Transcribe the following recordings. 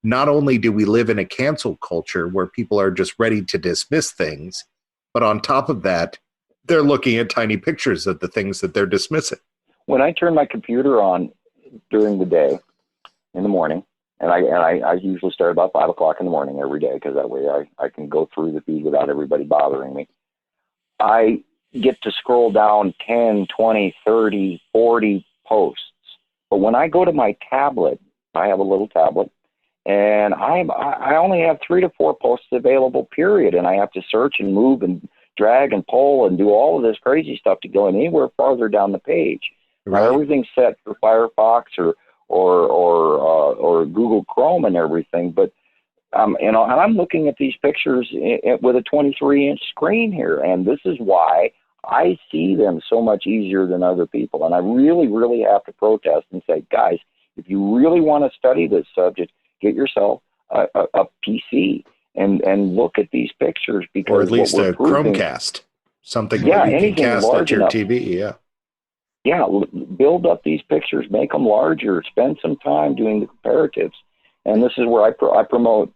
not only do we live in a cancel culture where people are just ready to dismiss things, but on top of that, they're looking at tiny pictures of the things that they're dismissing. When I turn my computer on during the day, in the morning, and I usually start about 5 o'clock in the morning every day, because that way I can go through the feed without everybody bothering me. I get to scroll down 10, 20, 30, 40 posts. But when I go to my tablet, I have a little tablet, and I only have 3 to 4 posts available, period. And I have to search and move and drag and pull and do all of this crazy stuff to go anywhere farther down the page. Right. Now, everything's set for Firefox or Google Chrome and everything, but and I'm looking at these pictures with a 23-inch screen here, and this is why I see them so much easier than other people. And I really, really have to protest and say, guys, if you really want to study this subject, get yourself a PC and look at these pictures, because or at least a Chromecast, something yeah, that you can cast at your enough. TV. Yeah, build up these pictures, make them larger, spend some time doing the comparatives. And this is where I promote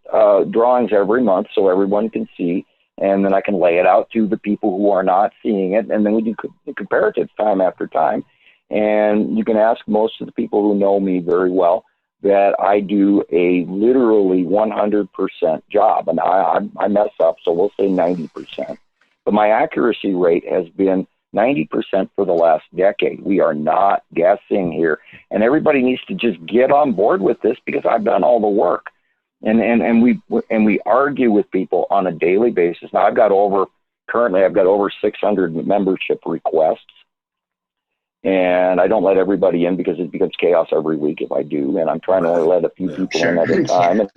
drawings every month so everyone can see, and then I can lay it out to the people who are not seeing it, and then we do comparatives time after time. And you can ask most of the people who know me very well that I do a literally 100% job, and I mess up, so we'll say 90%. But my accuracy rate has been 90% for the last decade. We are not guessing here, and everybody needs to just get on board with this, because I've done all the work, and we argue with people on a daily basis. Now I've got over 600 membership requests, and I don't let everybody in because it becomes chaos every week if I do, and I'm trying to only let a few people in at a time. And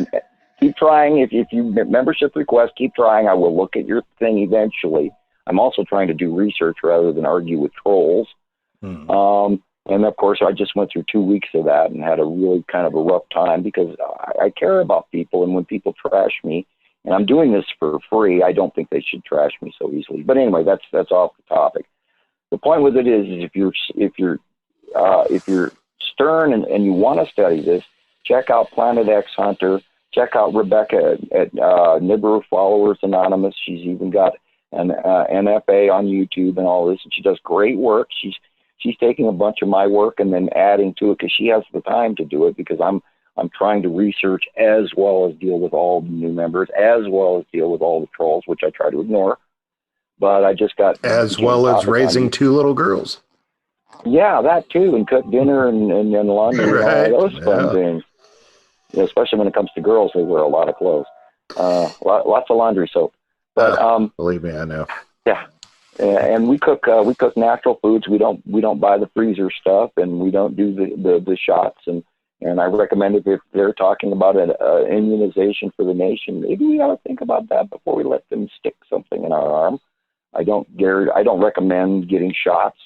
keep trying. If you membership request, keep trying. I will look at your thing eventually. I'm also trying to do research rather than argue with trolls. And of course, I just went through 2 weeks of that and had a really kind of a rough time, because I care about people. And when people trash me, and I'm doing this for free, I don't think they should trash me so easily. But anyway, that's off the topic. The point with it is if you're stern and you want to study this, check out Planet X Hunter. Check out Rebecca at Nibiru Followers Anonymous. She's even got an NFA on YouTube and all this, and she does great work. She's taking a bunch of my work and then adding to it, because she has the time to do it, because I'm trying to research as well as deal with all the new members, as well as deal with all the trolls, which I try to ignore. But I just got as well as raising 2 little girls. Yeah, that too, and cook dinner and laundry right. And all those fun things. Yeah, especially when it comes to girls, they wear a lot of clothes, lots of laundry soap. But believe me, I know. Yeah, and we cook natural foods. We don't buy the freezer stuff, and we don't do the shots. And I recommend if they're talking about an immunization for the nation, maybe we ought to think about that before we let them stick something in our arm. I don't recommend getting shots.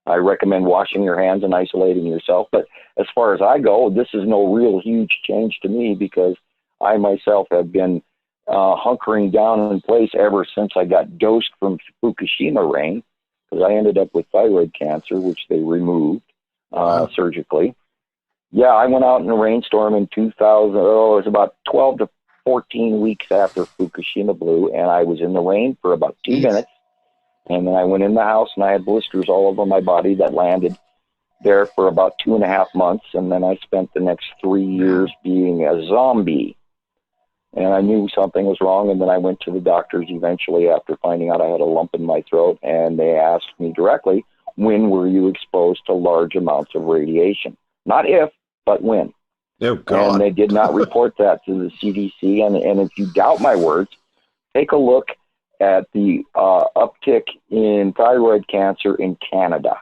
I recommend washing your hands and isolating yourself. But as far as I go, this is no real huge change to me, because I myself have been hunkering down in place ever since I got dosed from Fukushima rain, because I ended up with thyroid cancer, which they removed surgically. Yeah, I went out in a rainstorm in 2000. It was about 12 to 14 weeks after Fukushima blew, and I was in the rain for about 2 minutes. And then I went in the house, and I had blisters all over my body that landed there for about 2.5 months. And then I spent the next 3 years being a zombie. And I knew something was wrong. And then I went to the doctors eventually after finding out I had a lump in my throat. And they asked me directly, when were you exposed to large amounts of radiation? Not if, but when. Oh, God. And they did not report that to the CDC. And if you doubt my words, take a look at the uptick in thyroid cancer in Canada.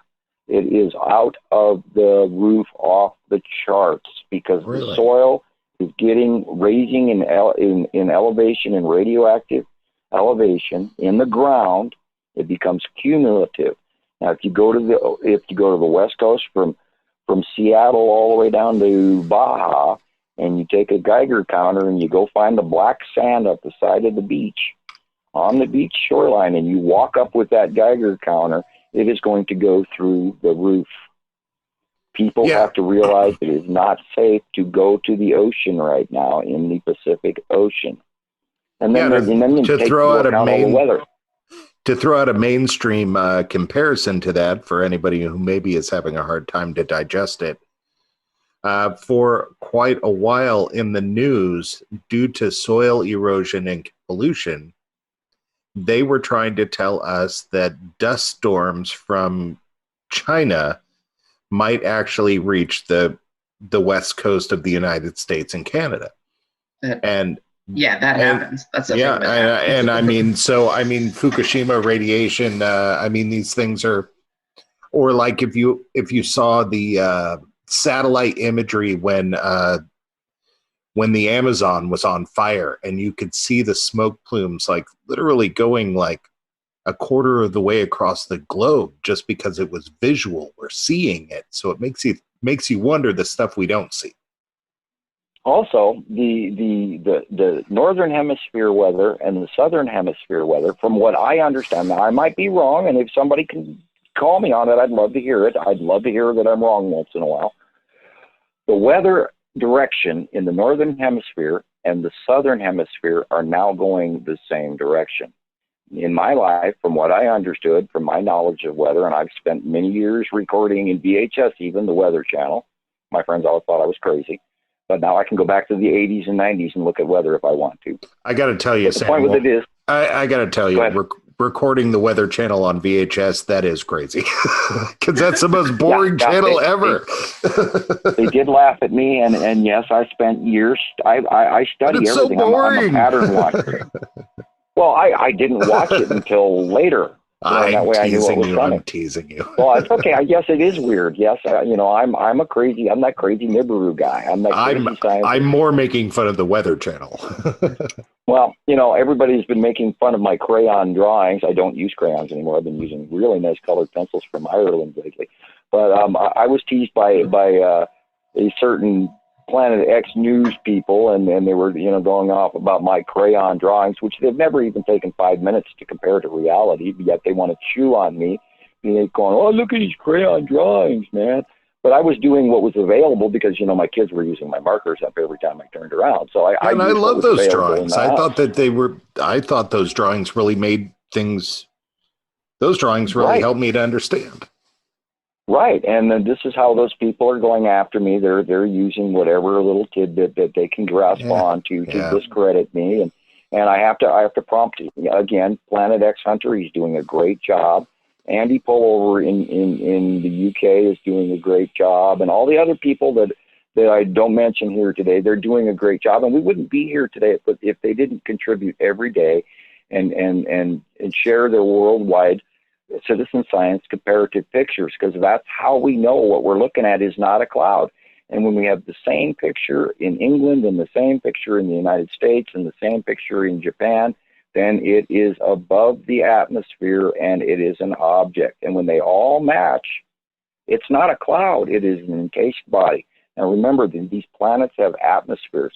It is out of the roof, off the charts, because the soil is raising in elevation and radioactive elevation in the ground. It becomes cumulative. Now, if you go to the West Coast from Seattle all the way down to Baja, and you take a Geiger counter and you go find the black sand up the side of the beach, on the beach shoreline, and you walk up with that Geiger counter, it is going to go through the roof. People have to realize it is not safe to go to the ocean right now in the Pacific Ocean. And then, to throw out all the weather. To throw out a mainstream comparison to that for anybody who maybe is having a hard time to digest it, for quite a while in the news, due to soil erosion and pollution, they were trying to tell us that dust storms from China might actually reach the west coast of the United States and Canada. That happens. That's a thing that happens. And I mean, Fukushima radiation. I mean, these things are, or like if you saw the satellite imagery when the Amazon was on fire, and you could see the smoke plumes like literally going like a quarter of the way across the globe just because it was visual. We're seeing it, so it makes you wonder the stuff we don't see. Also, the northern hemisphere weather and the southern hemisphere weather, from what I understand, now I might be wrong, and if somebody can call me on it, I'd love to hear it. I'd love to hear that I'm wrong once in a while. The weather direction in the northern hemisphere and the southern hemisphere are now going the same direction. In my life, from what I understood, from my knowledge of weather, and I've spent many years recording in VHS, even the Weather Channel. My friends always thought I was crazy, but now I can go back to the 80s and 90s and look at weather if I want to. I got to tell you, the point with it is, I got to tell you, recording the Weather Channel on VHS, that is crazy, because that's the most boring channel ever. They did laugh at me, and yes, I spent years. I study everything. So boring. I'm a pattern watcher. Well, I didn't watch it until later. That way I knew what was coming. I'm teasing you. Well, it's okay. I guess it is weird. Yes, I'm that crazy Nibiru guy. I'm more making fun of the Weather Channel. Well, everybody's been making fun of my crayon drawings. I don't use crayons anymore. I've been using really nice colored pencils from Ireland lately. But I was teased by a certain Planet X news people, and they were going off about my crayon drawings, which they've never even taken 5 minutes to compare to reality, yet they want to chew on me, going, oh, look at these crayon drawings, man. But I was doing what was available because my kids were using my markers up every time I turned around. So I love those drawings. I thought those drawings really made things. Those drawings really helped me to understand. Right, and then this is how those people are going after me. They're using whatever little tidbit that they can grasp onto to discredit me, and I have to prompt you. Again, Planet X Hunter, he's doing a great job. Andy Poll over in the UK is doing a great job, and all the other people that I don't mention here today, they're doing a great job, and we wouldn't be here today if they didn't contribute every day and share their worldwide citizen science comparative pictures, because that's how we know what we're looking at is not a cloud. And when we have the same picture in England and the same picture in the United States and the same picture in Japan, then it is above the atmosphere and it is an object. And when they all match, it's not a cloud, it is an encased body. Now remember, these planets have atmospheres.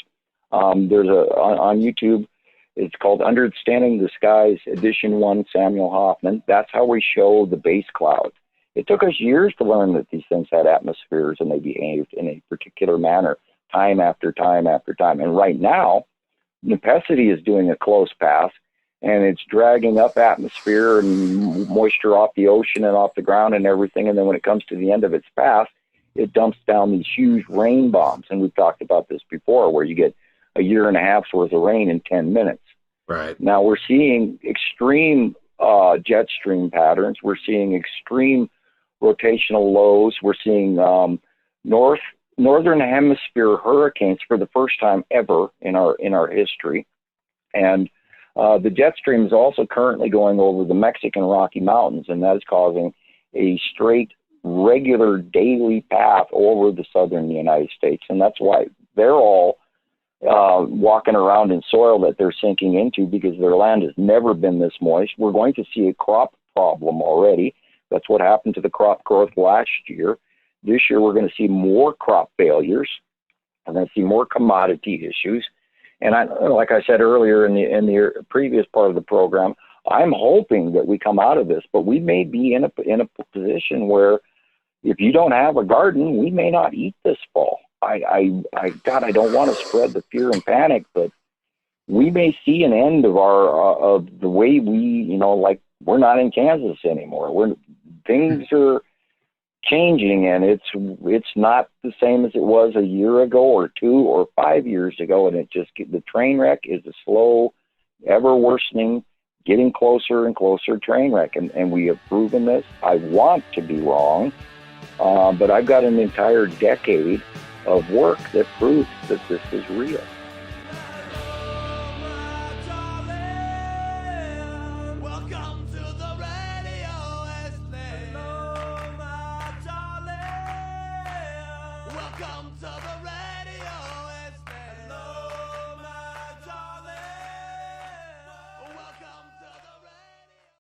There's on YouTube, it's called Understanding the Skies, Edition 1, Samuel Hofman. That's how we show the base clouds. It took us years to learn that these things had atmospheres and they behaved in a particular manner time after time after time. And right now, Nepacity is doing a close pass, and it's dragging up atmosphere and moisture off the ocean and off the ground and everything. And then when it comes to the end of its path, it dumps down these huge rain bombs. And we've talked about this before, where you get a year and a half's worth of rain in 10 minutes. Right. Now we're seeing extreme jet stream patterns. We're seeing extreme rotational lows. We're seeing northern hemisphere hurricanes for the first time ever in our history. And the jet stream is also currently going over the Mexican Rocky Mountains, and that is causing a straight, regular daily path over the southern United States. And that's why they're all walking around in soil that they're sinking into, because their land has never been this moist. We're going to see a crop problem already. That's what happened to the crop growth last year. This year, we're going to see more crop failures. We're going to see more commodity issues. And like I said earlier in the previous part of the program, I'm hoping that we come out of this, but we may be in a position where if you don't have a garden, we may not eat this fall. God, I don't want to spread the fear and panic, but we may see an end of of the way we, like we're not in Kansas anymore. Things are changing, and it's not the same as it was a year ago or 2 or 5 years ago. And the train wreck is a slow, ever worsening, getting closer and closer train wreck. And we have proven this. I want to be wrong, but I've got an entire decade of work that proves that this is real.